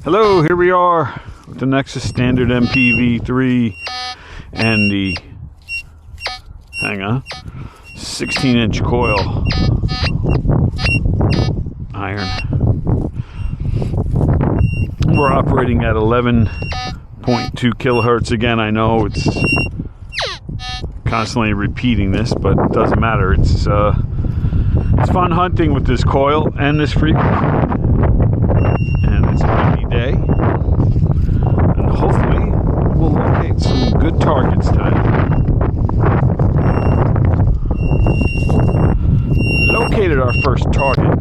Hello, here we are with the Nexus Standard MP V3 and the, 16-inch coil iron. We're operating at 11.2 kilohertz. Again, I know it's constantly repeating this, but it doesn't matter. It's fun hunting with this coil and this frequency. And it's a windy day, and hopefully we'll locate some good targets today. Located our first target.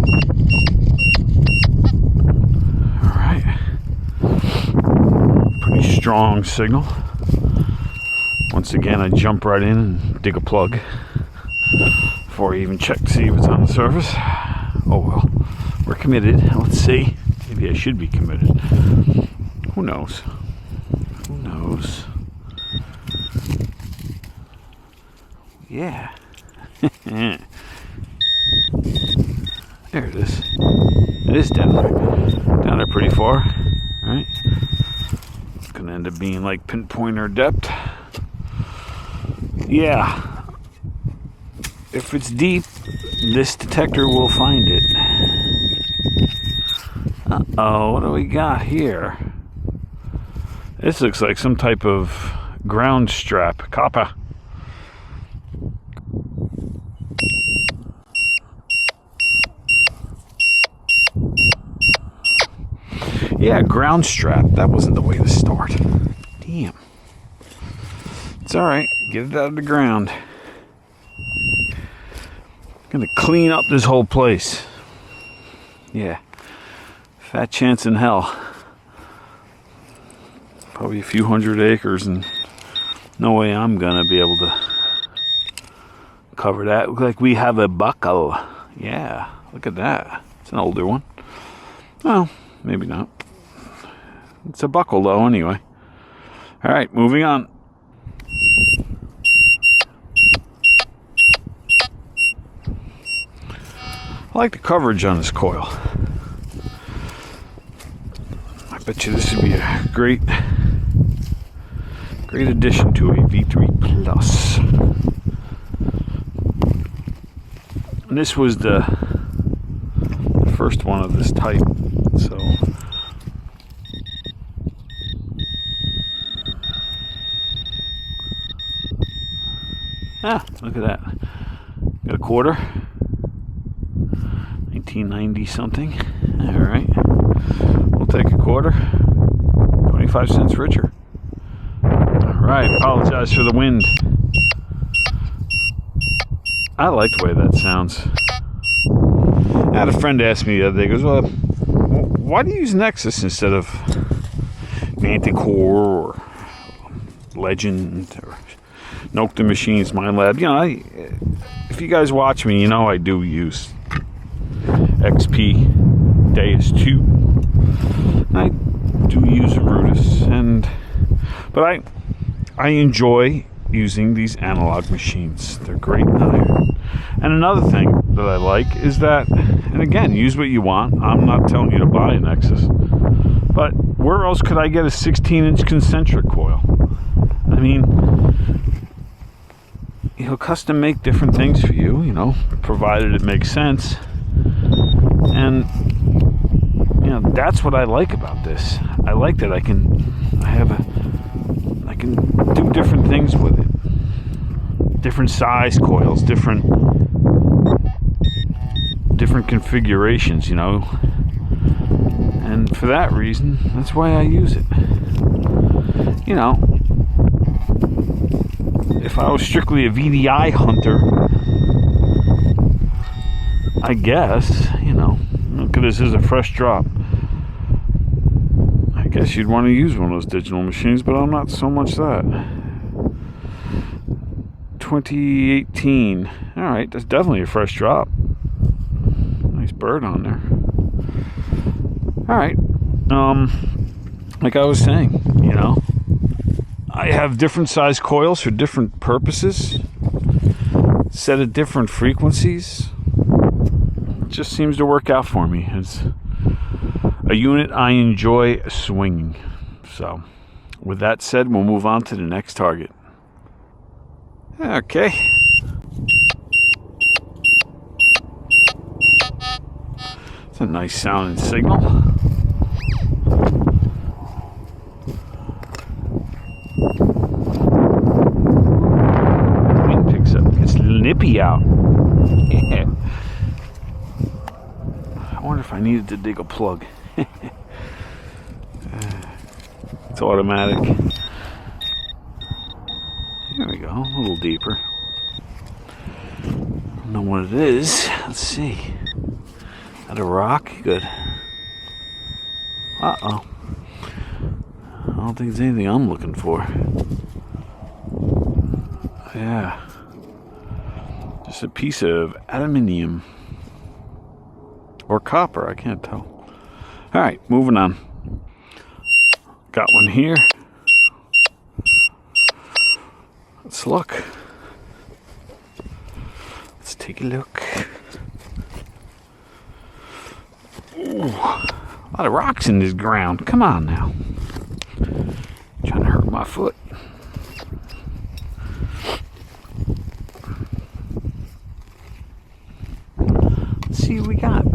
Alright. Pretty strong signal. Once again, I jump right in and dig a plug before I even check to see what's on the surface. Oh well, we're committed. Let's see. Maybe I should be committed. Who knows? Who knows? Yeah. There it is. It is down there pretty far, right? It's gonna end up being like pinpointer depth. Yeah. If it's deep, this detector will find it. Uh-oh, what do we got here? This looks like some type of ground strap. Copper. Yeah, ground strap. That wasn't the way to start. Damn. It's alright. Get it out of the ground. Gonna clean up this whole place. Yeah. Fat chance in hell. Probably a few hundred acres, and no way I'm gonna be able to cover that. Look like we have a buckle. Yeah, look at that. It's an older one. Well, maybe not. It's a buckle though, anyway. Alright, moving on. I like the coverage on this coil. I bet you this would be a great addition to a V3 Plus. And this was the first one of this type, so look at that. Got a quarter. 1990 something. All right. We'll take a quarter. 25 cents richer. All right. Apologize for the wind. I like the way that sounds. I had a friend ask me the other day, he goes, well, why do you use Nexus instead of Manticore or Legend or Note the Machines, My Lab? You know, if you guys watch me, you know I do use XP Deus 2. I do use Rudis, but I enjoy using these analog machines. They're great iron. And another thing that I like is that, and again, use what you want. I'm not telling you to buy a Nexus, but where else could I get a 16-inch concentric coil? I mean, he'll custom make different things for you, you know, provided it makes sense. And you know, that's what I like about this. I like that I can do different things with it. Different size coils, different configurations, you know. And for that reason, that's why I use it. You know, if I was strictly a VDI hunter, I guess, you know, look at this as a fresh drop. I guess you'd want to use one of those digital machines, but I'm not so much that. 2018. Alright, that's definitely a fresh drop. Nice bird on there. Alright. Like I was saying, you know, I have different size coils for different purposes, set at different frequencies. It just seems to work out for me. It's a a unit I enjoy swinging. So, with that said, we'll move on to the next target. Okay. It's a nice sounding signal. Wind picks up. It's nippy out. Yeah. I wonder if I needed to dig a plug. It's automatic. There we go. A little deeper. I don't know what it is. Let's see. That a rock? Good. Uh-oh. I don't think there's anything I'm looking for. Yeah. Just a piece of aluminium. Or copper, I can't tell. Alright, moving on. Got one here. Let's look. Let's take a look. Ooh, a lot of rocks in this ground. Come on now. Trying to hurt my foot. Let's see what we got.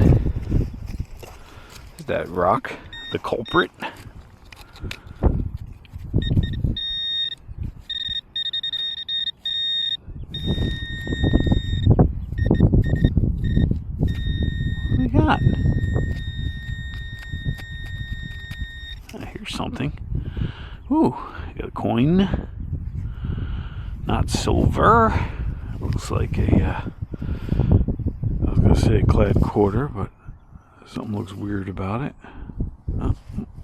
Is that rock the culprit? What do we got? I hear something. Ooh, got a coin. Not silver. Looks like a, I was going to say a clad quarter, but something looks weird about it. Oh,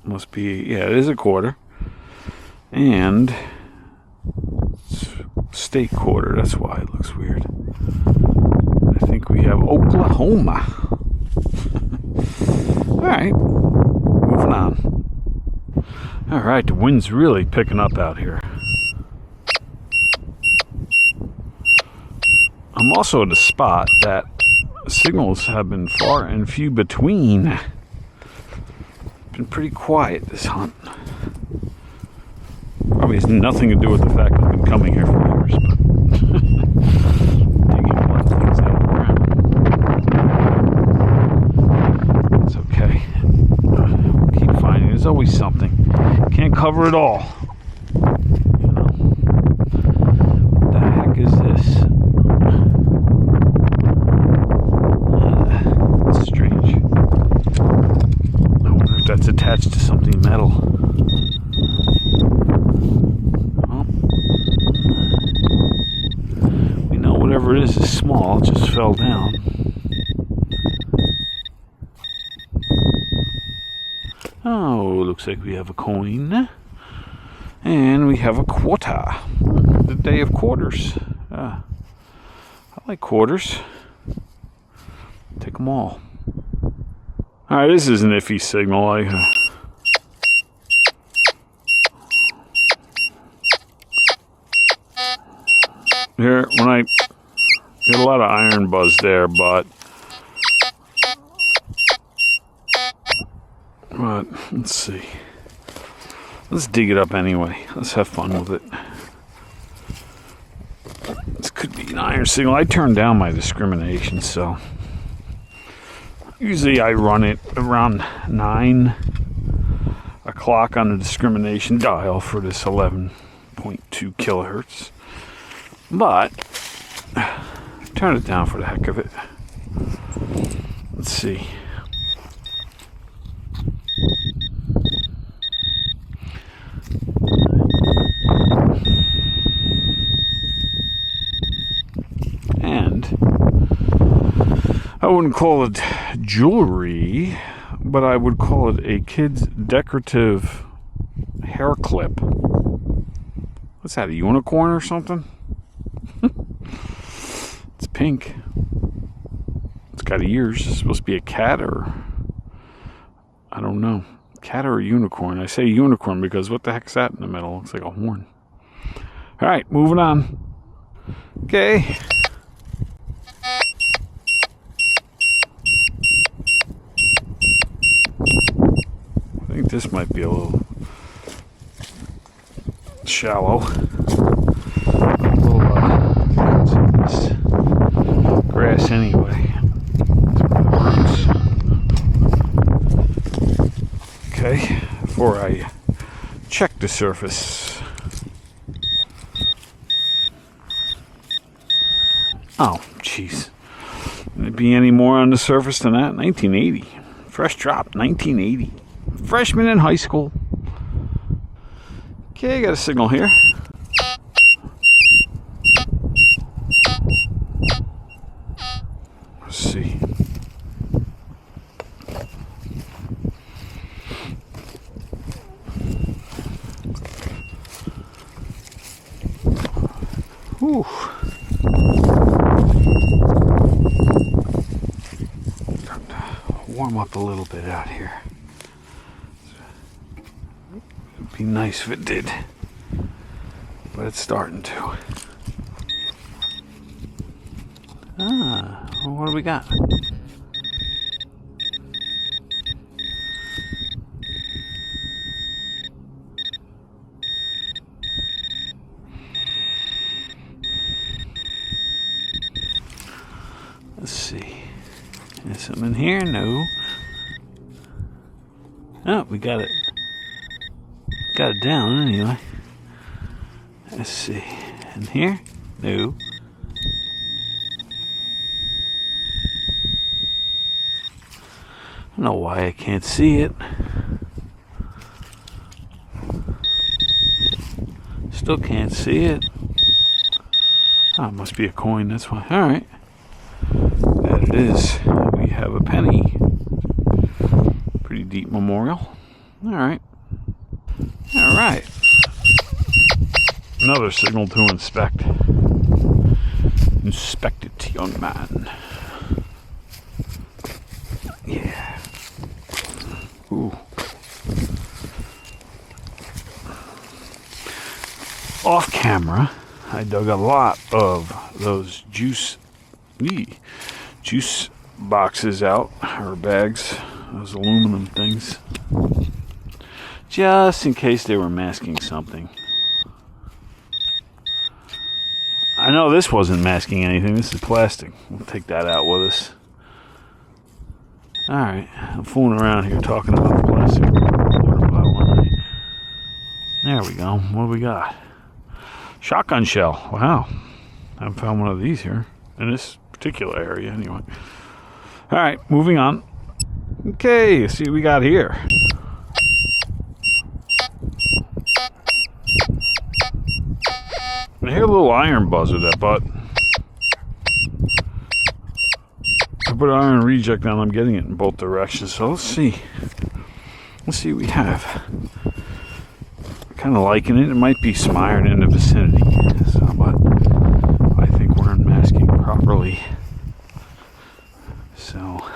must be, yeah, it is a quarter. And it's state quarter, that's why it looks weird. I think we have Oklahoma. Alright, moving on. Alright, the wind's really picking up out here. I'm also at a spot that signals have been far and few between. Been pretty quiet this hunt. Probably has nothing to do with the fact that I've been coming here for years, but digging a lot of things out of the ground. It's okay. We'll keep finding. There's always something. Can't cover it all. You know. What the heck is this? That's strange. I wonder if that's attached to something metal. Well, we know whatever it is small. It just fell down. Oh, looks like we have a coin. And we have a quarter. The day of quarters. I like quarters. Take them all. Alright, this is an iffy signal. Here, when I get a lot of iron buzz there, but let's see. Let's dig it up anyway. Let's have fun with it. This could be an iron signal. I turned down my discrimination, so usually I run it around 9 o'clock on the discrimination dial for this 11.2 kilohertz. But turn it down for the heck of it. Let's see. And I wouldn't call it jewelry, but I would call it a kid's decorative hair clip. What's that, a unicorn or something? It's pink. It's got ears. It's supposed to be a cat or I don't know. Cat or a unicorn. I say unicorn because what the heck's that in the middle? Looks like a horn. Alright, moving on. Okay. think this might be a little shallow. Let's see this grass anyway. Okay, before I check the surface. Oh, jeez. Would it be any more on the surface than that? 1980. Fresh drop, 1980. Freshman in high school. Okay, got a signal here. Let's see. Whew. Warm up a little bit out here. It'd be nice if it did, but it's starting to. Ah, well, what do we got? Let's see. Is something in here? No. Oh, we got it. Got it down anyway. Let's see. In here? No. I don't know why I can't see it. Still can't see it. Oh, it must be a coin, that's why. Alright. That it is. We have a penny. Pretty deep memorial. Alright. Alright. Another signal to inspect. Inspect it, young man. Yeah. Ooh. Off camera, I dug a lot of those juice boxes out, or bags, those aluminum things, just in case they were masking something. I know this wasn't masking anything. This is plastic. We'll take that out with us. Alright, I'm fooling around here talking about the plastic water bottle. There we go. What do we got? Shotgun shell. Wow. I haven't found one of these here. In this particular area, anyway. Alright, moving on. Okay, let's see what we got here. I hear a little iron buzz with that butt. I put an iron reject down, I'm getting it in both directions. So let's see. Let's see what we have. Kind of liking it. It might be some iron in the vicinity. So, but I think we're unmasking properly. So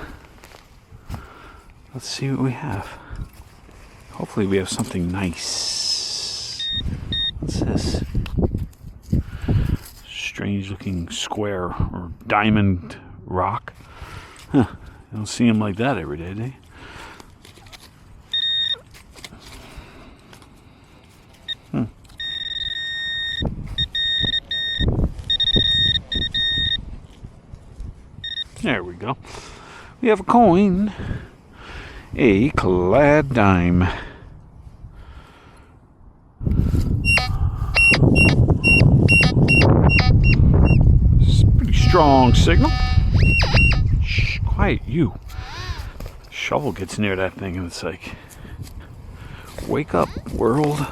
let's see what we have. Hopefully we have something nice. What's this? Strange looking square or diamond rock. Huh. You don't see them like that every day, do you? There we go. We have a coin. A clad dime. It's a pretty strong signal. Shh, quiet you. Shovel gets near that thing and it's like, wake up, world.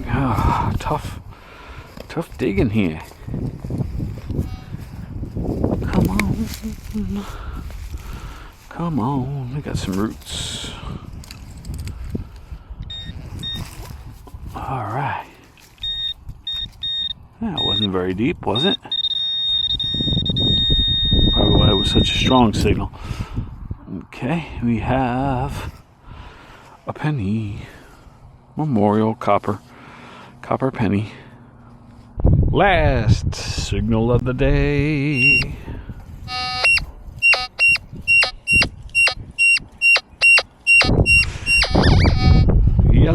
Ah, tough digging here. Come on, we got some roots. Alright. That wasn't very deep, was it? Probably why it was such a strong signal. Okay, we have a penny. Memorial copper penny. Last signal of the day.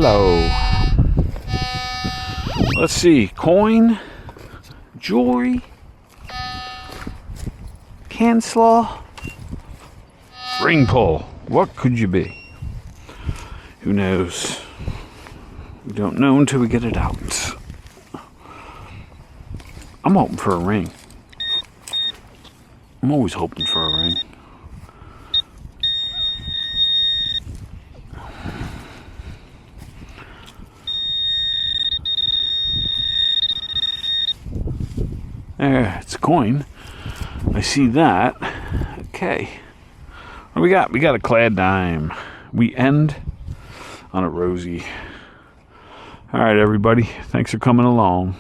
Hello. Let's see. Coin, jewelry, can slaw, ring pull. What could you be? Who knows? We don't know until we get it out. I'm hoping for a ring. I'm always hoping for a ring. There, it's a coin. I see that. Okay. What do we got? We got a clad dime. We end on a rosy. All right, everybody. Thanks for coming along.